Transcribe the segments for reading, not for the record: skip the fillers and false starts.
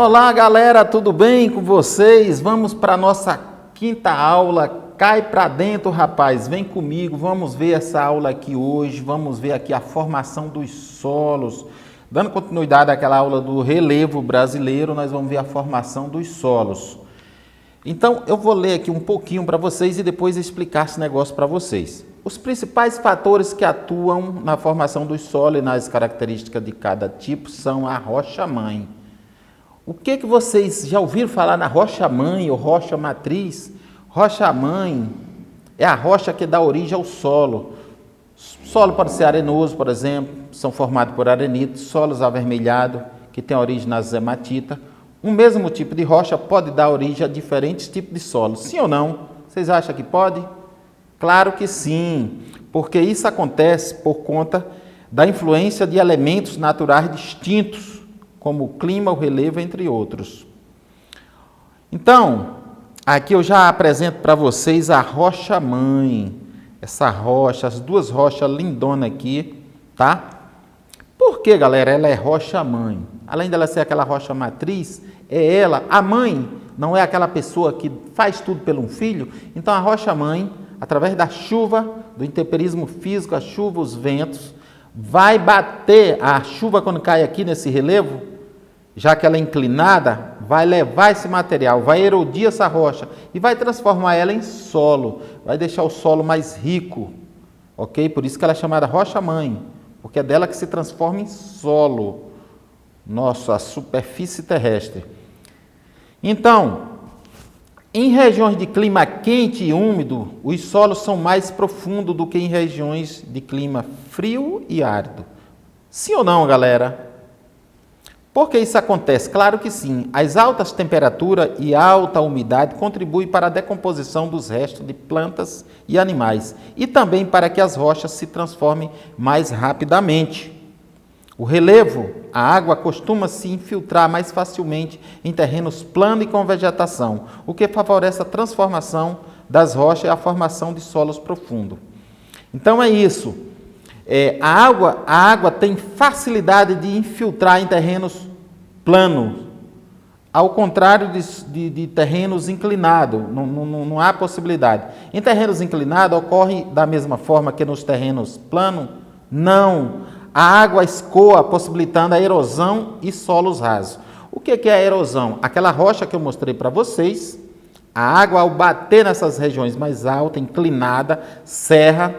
Olá galera, tudo bem com vocês? Vamos para a nossa quinta aula. Cai para dentro, rapaz, vem comigo, vamos ver essa aula aqui hoje, vamos ver aqui a formação dos solos. Dando continuidade àquela aula do relevo brasileiro, nós vamos ver a formação dos solos. Então, eu vou ler aqui um pouquinho para vocês e depois explicar esse negócio para vocês. Os principais fatores que atuam na formação dos solos e nas características de cada tipo são a rocha-mãe. O que vocês já ouviram falar na rocha-mãe ou rocha-matriz? Rocha-mãe é a rocha que dá origem ao solo. O solo pode ser arenoso, por exemplo, são formados por arenito, solos avermelhados, que tem origem na zematita. Um mesmo tipo de rocha pode dar origem a diferentes tipos de solos. Sim ou não? Vocês acham que pode? Claro que sim, porque isso acontece por conta da influência de elementos naturais distintos, como o clima, o relevo, entre outros. Então, aqui eu já apresento para vocês a rocha-mãe. Essa rocha, as duas rochas lindonas aqui, tá? Por que, galera, ela é rocha-mãe? Além dela ser aquela rocha-matriz, é ela, a mãe, não é aquela pessoa que faz tudo pelo um filho. Então, a rocha-mãe, através da chuva, do intemperismo físico, a chuva, os ventos, vai bater, a chuva quando cai aqui nesse relevo, já que ela é inclinada, vai levar esse material, vai erodir essa rocha e vai transformar ela em solo, vai deixar o solo mais rico, ok? Por isso que ela é chamada rocha-mãe, porque é dela que se transforma em solo, nossa superfície terrestre. Então, em regiões de clima quente e úmido, os solos são mais profundos do que em regiões de clima frio e árido. Sim ou não, galera? Por que isso acontece? Claro que sim. As altas temperaturas e alta umidade contribuem para a decomposição dos restos de plantas e animais e também para que as rochas se transformem mais rapidamente. O relevo, a água costuma se infiltrar mais facilmente em terrenos planos e com vegetação, o que favorece a transformação das rochas e a formação de solos profundos. Então é isso. A água tem facilidade de infiltrar em terrenos planos, ao contrário de terrenos inclinados, não há possibilidade. Em terrenos inclinados ocorre da mesma forma que nos terrenos planos? Não. A água escoa, possibilitando a erosão e solos rasos. O que é a erosão? Aquela rocha que eu mostrei para vocês, a água ao bater nessas regiões mais altas, inclinada, serra,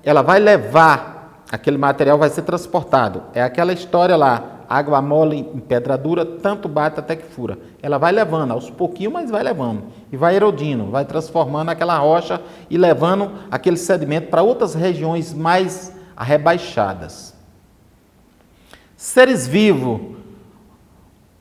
ela vai levar, aquele material vai ser transportado. É aquela história lá, água mole em pedra dura, tanto bate até que fura. Ela vai levando, aos pouquinhos, mas vai levando. E vai erodindo, vai transformando aquela rocha e levando aquele sedimento para outras regiões mais rebaixadas. Seres vivos.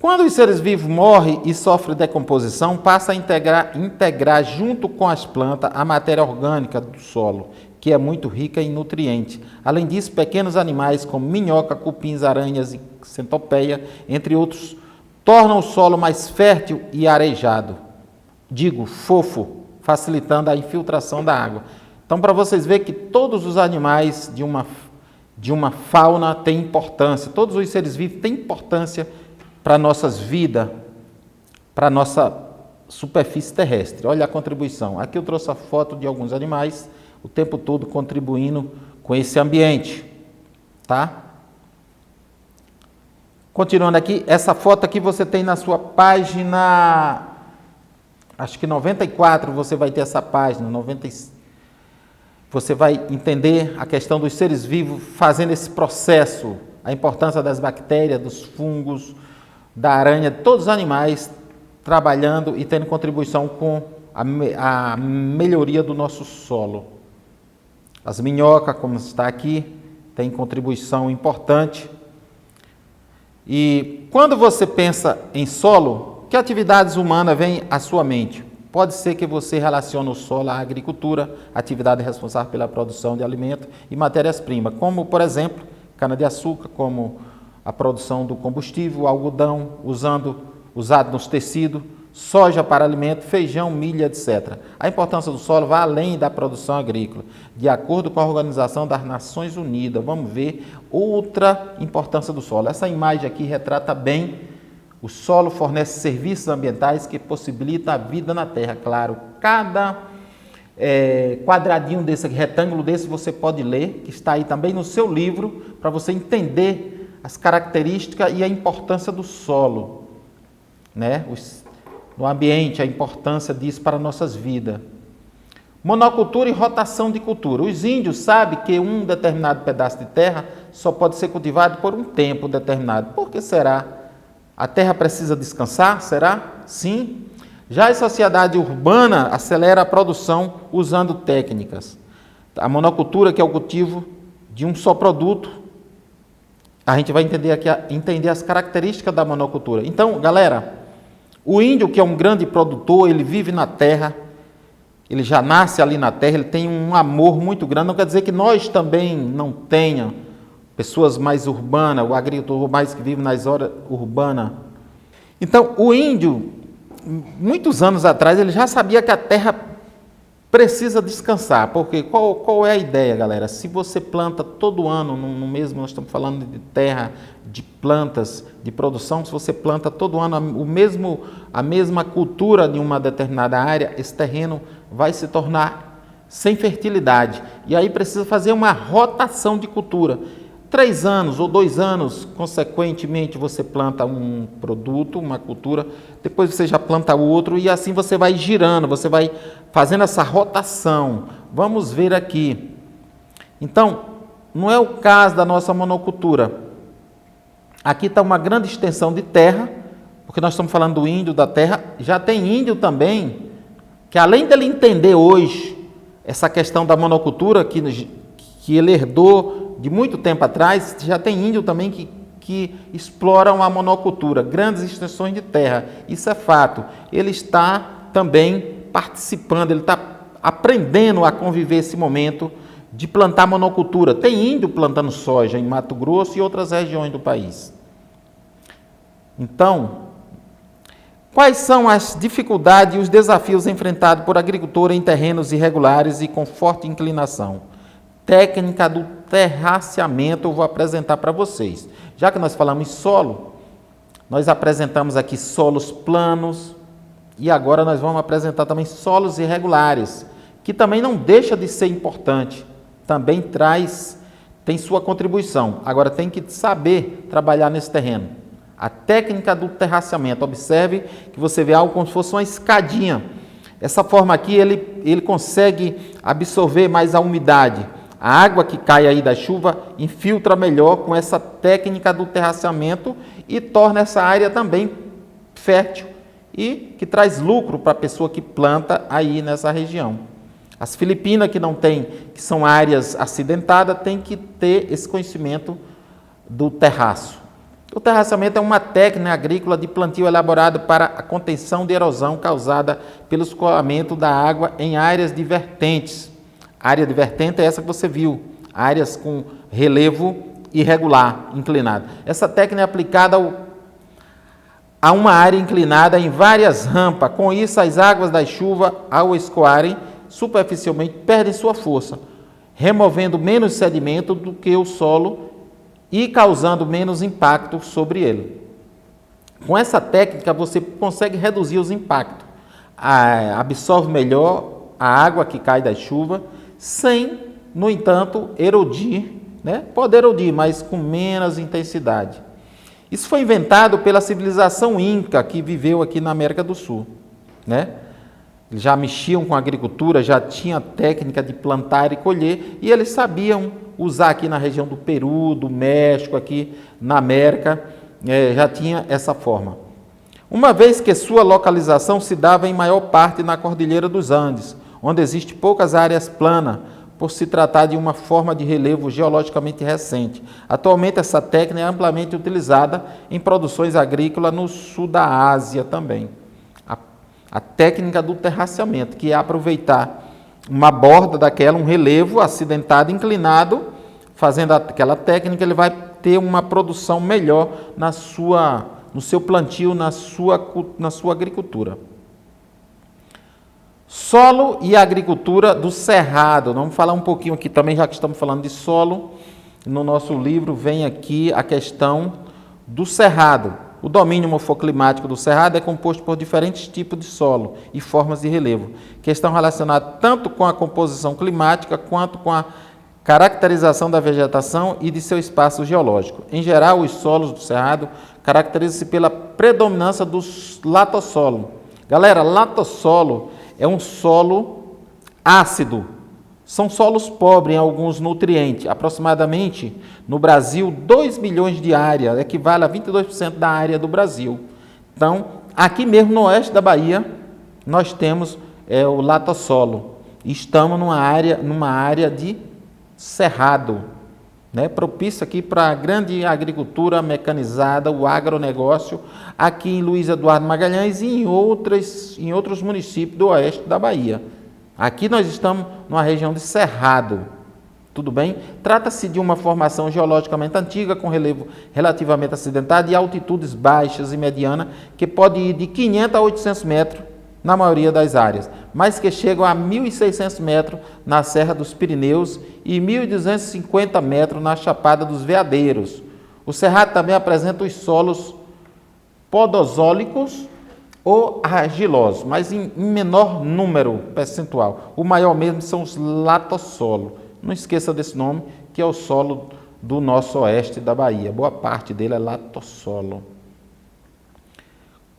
Quando os seres vivos morrem e sofrem decomposição, passa a integrar junto com as plantas a matéria orgânica do solo, que é muito rica em nutrientes. Além disso, pequenos animais como minhoca, cupins, aranhas e centopeia, entre outros, tornam o solo mais fértil e arejado. Digo, fofo, facilitando a infiltração da água. Então, para vocês verem que todos os animais de uma fauna têm importância, todos os seres vivos têm importância para nossas vidas, para a nossa superfície terrestre. Olha a contribuição. Aqui eu trouxe a foto de alguns animais, o tempo todo contribuindo com esse ambiente, tá? Continuando aqui, essa foto aqui você tem na sua página, acho que 94 você vai ter essa página, 95. Você vai entender a questão dos seres vivos fazendo esse processo, a importância das bactérias, dos fungos, da aranha, de todos os animais trabalhando e tendo contribuição com a melhoria do nosso solo. As minhocas, como está aqui, têm contribuição importante. E quando você pensa em solo, que atividades humanas vêm à sua mente? Pode ser que você relacione o solo à agricultura, atividade responsável pela produção de alimentos e matérias-primas, como, por exemplo, cana-de-açúcar, como a produção do combustível, algodão, usado nos tecidos, soja para alimento, feijão, milho, etc. A importância do solo vai além da produção agrícola. De acordo com a Organização das Nações Unidas, vamos ver outra importância do solo. Essa imagem aqui retrata bem O solo fornece serviços ambientais que possibilitam a vida na terra. Claro, cada quadradinho desse aqui, retângulo desse, você pode ler, que está aí também no seu livro, para você entender as características e a importância do solo, né? No ambiente, a importância disso para nossas vidas. Monocultura e rotação de cultura. Os índios sabem que um determinado pedaço de terra só pode ser cultivado por um tempo determinado. Por que será? A terra precisa descansar? Será? Sim. Já a sociedade urbana acelera a produção usando técnicas. A monocultura, que é o cultivo de um só produto, a gente vai entender as características da monocultura. Então, galera, o índio, que é um grande produtor, ele vive na terra, ele já nasce ali na terra, ele tem um amor muito grande. Não quer dizer que nós também não tenhamos pessoas mais urbanas, o agricultor mais que vive nas horas urbanas. Então, o índio, muitos anos atrás, ele já sabia que a terra precisa descansar. Porque qual é a ideia, galera? Se você planta todo ano, no mesmo, nós estamos falando de terra, de plantas, de produção, se você planta todo ano a mesma cultura de uma determinada área, esse terreno vai se tornar sem fertilidade. E aí precisa fazer uma rotação de cultura. 3 anos ou 2 anos, consequentemente, você planta um produto, uma cultura, depois você já planta outro e assim você vai girando, você vai fazendo essa rotação. Vamos ver aqui. Então, não é o caso da nossa monocultura. Aqui está uma grande extensão de terra, porque nós estamos falando do índio, da terra. Já tem índio também, que além dele entender hoje essa questão da monocultura, que ele herdou de muito tempo atrás, já tem índio também que exploram a monocultura, grandes extensões de terra. Isso é fato. Ele está também participando, ele está aprendendo a conviver esse momento de plantar monocultura. Tem índio plantando soja em Mato Grosso e outras regiões do país. Então, quais são as dificuldades e os desafios enfrentados por agricultores em terrenos irregulares e com forte inclinação? Técnica do terraceamento eu vou apresentar para vocês. Já que nós falamos em solo, nós apresentamos aqui solos planos e agora nós vamos apresentar também solos irregulares, que também não deixa de ser importante, também tem sua contribuição. Agora tem que saber trabalhar nesse terreno. A técnica do terraceamento, observe que você vê algo como se fosse uma escadinha. Essa forma aqui ele consegue absorver mais a umidade. A água que cai aí da chuva infiltra melhor com essa técnica do terraceamento e torna essa área também fértil e que traz lucro para a pessoa que planta aí nessa região. As Filipinas que são áreas acidentadas, têm que ter esse conhecimento do terraço. O terraceamento é uma técnica agrícola de plantio elaborada para a contenção de erosão causada pelo escoamento da água em áreas de vertentes. A área de vertente é essa que você viu, áreas com relevo irregular, inclinado. Essa técnica é aplicada a uma área inclinada em várias rampas. Com isso, as águas da chuva, ao escoarem superficialmente, perdem sua força, removendo menos sedimento do que o solo e causando menos impacto sobre ele. Com essa técnica, você consegue reduzir os impactos. Absorve melhor a água que cai da chuva, sem, no entanto, erodir, né? Pode erodir, mas com menos intensidade. Isso foi inventado pela civilização Inca, que viveu aqui na América do Sul, né? Eles já mexiam com a agricultura, já tinha técnica de plantar e colher, e eles sabiam usar aqui na região do Peru, do México, aqui na América, já tinha essa forma. Uma vez que sua localização se dava em maior parte na Cordilheira dos Andes, onde existe poucas áreas planas, por se tratar de uma forma de relevo geologicamente recente. Atualmente, essa técnica é amplamente utilizada em produções agrícolas no sul da Ásia também. A técnica do terraceamento, que é aproveitar uma borda daquela, um relevo acidentado, inclinado, fazendo aquela técnica, ele vai ter uma produção melhor no seu plantio, na sua agricultura. Solo e agricultura do cerrado. Vamos falar um pouquinho aqui também, já que estamos falando de solo. No nosso livro vem aqui a questão do cerrado. O domínio morfoclimático do Cerrado é composto por diferentes tipos de solo e formas de relevo, que estão relacionados tanto com a composição climática quanto com a caracterização da vegetação e de seu espaço geológico. Em geral, os solos do Cerrado caracterizam-se pela predominância do latossolo. Galera, latossolo é um solo ácido. São solos pobres em alguns nutrientes. Aproximadamente, no Brasil, 2 milhões de área, equivale a 22% da área do Brasil. Então, aqui mesmo no oeste da Bahia, nós temos o latossolo. Estamos numa área de cerrado, né? Propício aqui para a grande agricultura mecanizada, o agronegócio, aqui em Luiz Eduardo Magalhães e em outros municípios do oeste da Bahia. Aqui nós estamos numa região de cerrado, tudo bem? Trata-se de uma formação geologicamente antiga, com relevo relativamente acidentado e altitudes baixas e medianas, que pode ir de 500 a 800 metros na maioria das áreas, mas que chegam a 1.600 metros na Serra dos Pirineus e 1.250 metros na Chapada dos Veadeiros. O Cerrado também apresenta os solos podosólicos ou argilosos, mas em menor número percentual. O maior mesmo são os latossolos. Não esqueça desse nome, que é o solo do nosso oeste da Bahia. Boa parte dele é latossolo.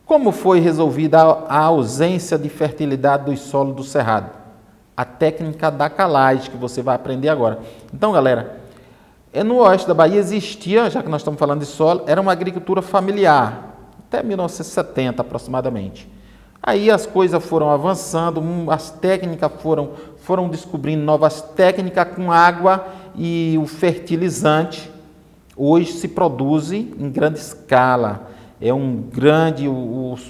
Como foi resolvida a ausência de fertilidade dos solos do Cerrado? A técnica da calagem, que você vai aprender agora. Então, galera, no oeste da Bahia existia, já que nós estamos falando de solo, era uma agricultura familiar, até 1970 aproximadamente. Aí as coisas foram avançando, as técnicas foram descobrindo novas técnicas com água e o fertilizante. Hoje se produz em grande escala.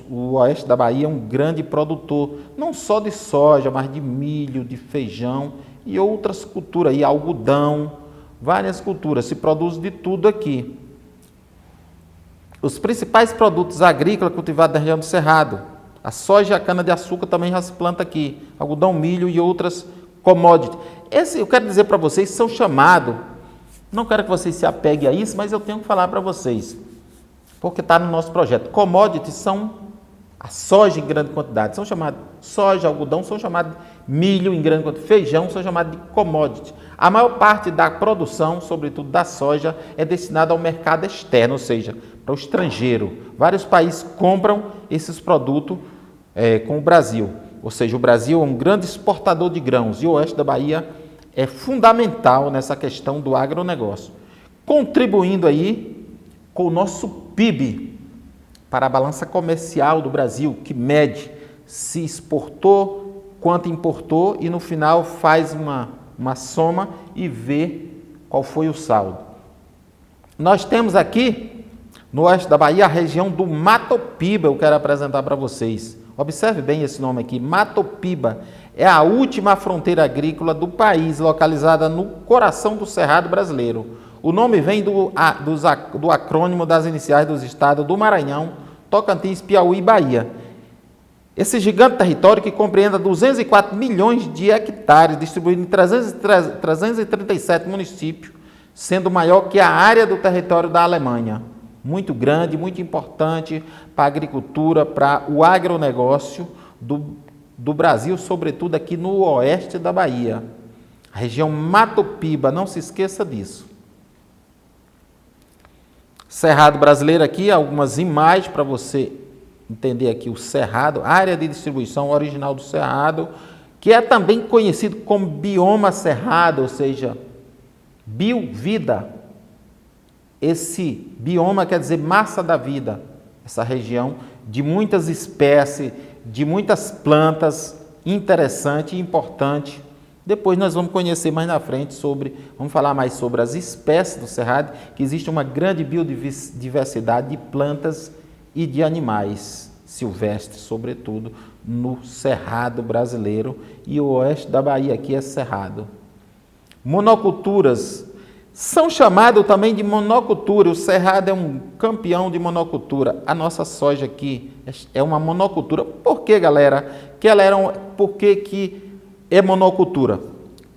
O oeste da Bahia é um grande produtor, não só de soja, mas de milho, de feijão e outras culturas, e algodão, várias culturas, se produz de tudo aqui. Os principais produtos agrícolas cultivados na região do Cerrado, a soja e a cana-de-açúcar também já se planta aqui, algodão, milho e outras commodities. Eu quero dizer para vocês, são chamados, não quero que vocês se apeguem a isso, mas eu tenho que falar para vocês, porque está no nosso projeto. Commodities são a soja em grande quantidade, são chamados soja, algodão, são chamados milho em grande quantidade, feijão são chamados de commodities. A maior parte da produção, sobretudo da soja, é destinada ao mercado externo, ou seja, para o estrangeiro. Vários países compram esses produtos com o Brasil, ou seja, o Brasil é um grande exportador de grãos e o oeste da Bahia é fundamental nessa questão do agronegócio, contribuindo aí com o nosso PIB para a balança comercial do Brasil, que mede se exportou, quanto importou e no final faz uma soma e vê qual foi o saldo. Nós temos aqui no oeste da Bahia a região do Mato Piba, eu quero apresentar para vocês. Observe bem esse nome aqui, Mato Piba. É a última fronteira agrícola do país, localizada no coração do Cerrado brasileiro. O nome vem do acrônimo das iniciais dos estados do Maranhão, Tocantins, Piauí e Bahia. Esse gigante território que compreende 204 milhões de hectares, distribuído em 337 municípios, sendo maior que a área do território da Alemanha. Muito grande, muito importante para a agricultura, para o agronegócio do Brasil, sobretudo aqui no oeste da Bahia. A região Mato Piba, não se esqueça disso. Cerrado brasileiro aqui, algumas imagens para você entender aqui o Cerrado, área de distribuição original do Cerrado, que é também conhecido como bioma cerrado, ou seja, biovida. Esse bioma quer dizer massa da vida, essa região de muitas espécies, de muitas plantas, interessante e importante. Depois nós vamos conhecer mais na frente vamos falar mais sobre as espécies do Cerrado, que existe uma grande biodiversidade de plantas e de animais silvestres, sobretudo no Cerrado brasileiro, e o oeste da Bahia aqui é Cerrado. Monoculturas são chamados também de monocultura. O Cerrado é um campeão de monocultura. A nossa soja aqui é uma monocultura. Por que, galera? Por que é monocultura?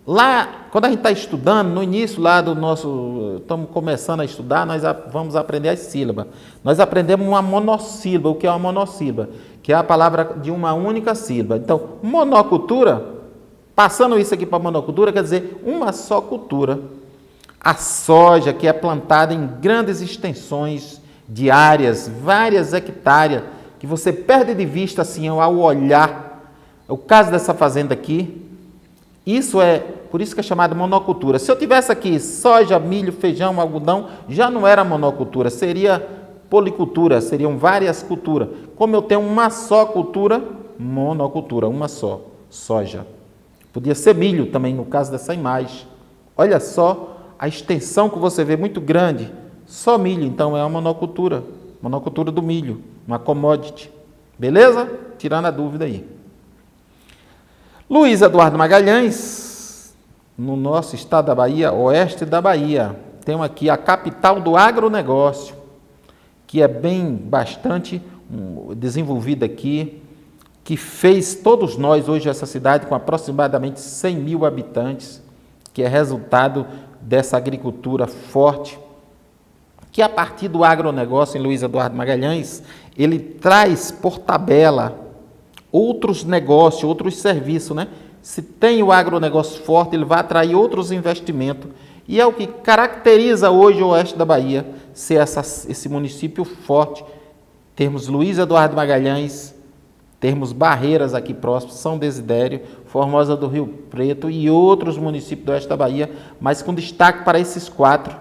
lá, quando a gente está estudando, no início lá do nosso, estamos começando a estudar, nós vamos aprender as sílabas. Nós aprendemos uma monossílaba. O que é uma monossílaba? Que é a palavra de uma única sílaba. Então, monocultura, passando isso aqui para monocultura, quer dizer uma só cultura. A soja, que é plantada em grandes extensões de áreas, várias hectares, que você perde de vista assim ao olhar. O caso dessa fazenda aqui, por isso que é chamada monocultura. Se eu tivesse aqui soja, milho, feijão, algodão, já não era monocultura, seria policultura, seriam várias culturas. Como eu tenho uma só cultura, monocultura, uma só, soja. Podia ser milho também, no caso dessa imagem. Olha só a extensão que você vê, muito grande. Só milho, então é uma monocultura do milho, uma commodity. Beleza? Tirando a dúvida aí. Luiz Eduardo Magalhães, no nosso estado da Bahia, oeste da Bahia. Temos aqui a capital do agronegócio, que é bastante desenvolvida aqui, que fez todos nós hoje essa cidade com aproximadamente 100 mil habitantes, que é resultado dessa agricultura forte, que a partir do agronegócio em Luiz Eduardo Magalhães, ele traz por tabela outros negócios, outros serviços, né? Se tem o agronegócio forte, ele vai atrair outros investimentos, e é o que caracteriza hoje o oeste da Bahia, ser esse município forte. Termos Luiz Eduardo Magalhães, termos Barreiras aqui próximo, São Desidério, Formosa do Rio Preto e outros municípios do oeste da Bahia, mas com destaque para esses 4,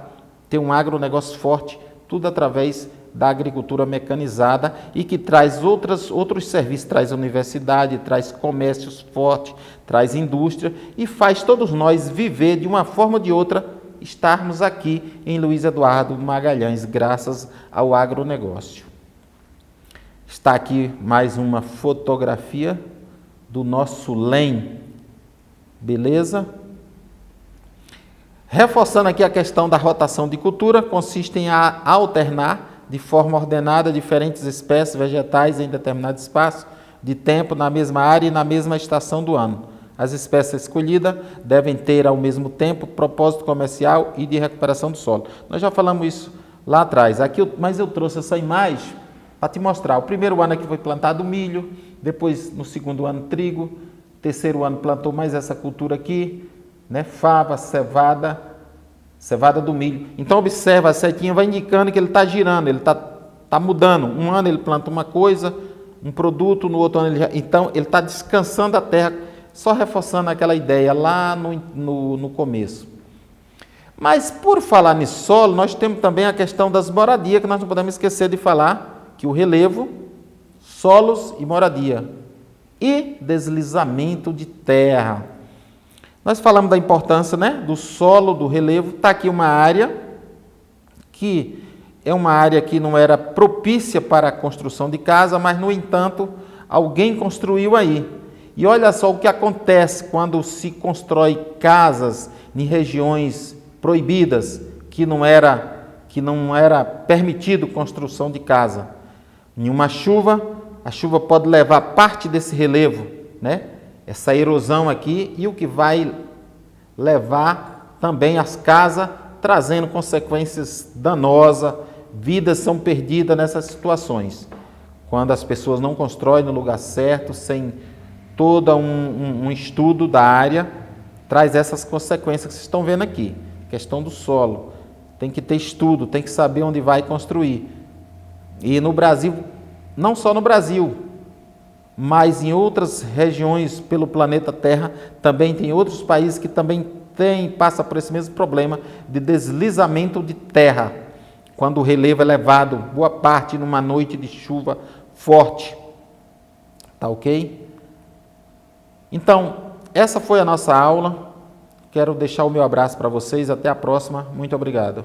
ter um agronegócio forte, tudo através da agricultura mecanizada e que traz outros serviços, traz universidade, traz comércios fortes, traz indústria e faz todos nós viver de uma forma ou de outra, estarmos aqui em Luiz Eduardo Magalhães, graças ao agronegócio. Está aqui mais uma fotografia do nosso LEM, beleza? Reforçando aqui a questão da rotação de cultura, consiste em alternar de forma ordenada diferentes espécies vegetais em determinado espaço de tempo na mesma área e na mesma estação do ano. As espécies escolhidas devem ter ao mesmo tempo propósito comercial e de recuperação do solo. Nós já falamos isso lá atrás, mas eu trouxe essa imagem para te mostrar. O primeiro ano aqui foi plantado milho, depois no segundo ano trigo, terceiro ano plantou mais essa cultura aqui, né? Fava, cevada do milho. Então observa, a setinha vai indicando que ele está girando, ele está mudando. Um ano ele planta uma coisa, um produto, no outro ano então ele está descansando a terra, só reforçando aquela ideia lá no começo. Mas por falar em solo, nós temos também a questão das moradias, que nós não podemos esquecer de falar, que o relevo, solos e moradia. E deslizamento de terra. Nós falamos da importância, né, do solo, do relevo. Está aqui uma área que é uma área que não era propícia para a construção de casa, mas, no entanto, alguém construiu aí. E olha só o que acontece quando se constrói casas em regiões proibidas, que não era permitido construção de casa. Em uma chuva, a chuva pode levar parte desse relevo, né? Essa erosão aqui, e o que vai levar também as casas, trazendo consequências danosas, vidas são perdidas nessas situações. Quando as pessoas não constroem no lugar certo, sem todo um estudo da área, traz essas consequências que vocês estão vendo aqui. Questão do solo, tem que ter estudo, tem que saber onde vai construir. E no Brasil, não só no Brasil, mas em outras regiões pelo planeta Terra, também tem outros países que também passa por esse mesmo problema de deslizamento de terra, quando o relevo é levado, boa parte numa noite de chuva forte. Tá ok? Então, essa foi a nossa aula. Quero deixar o meu abraço para vocês. Até a próxima. Muito obrigado.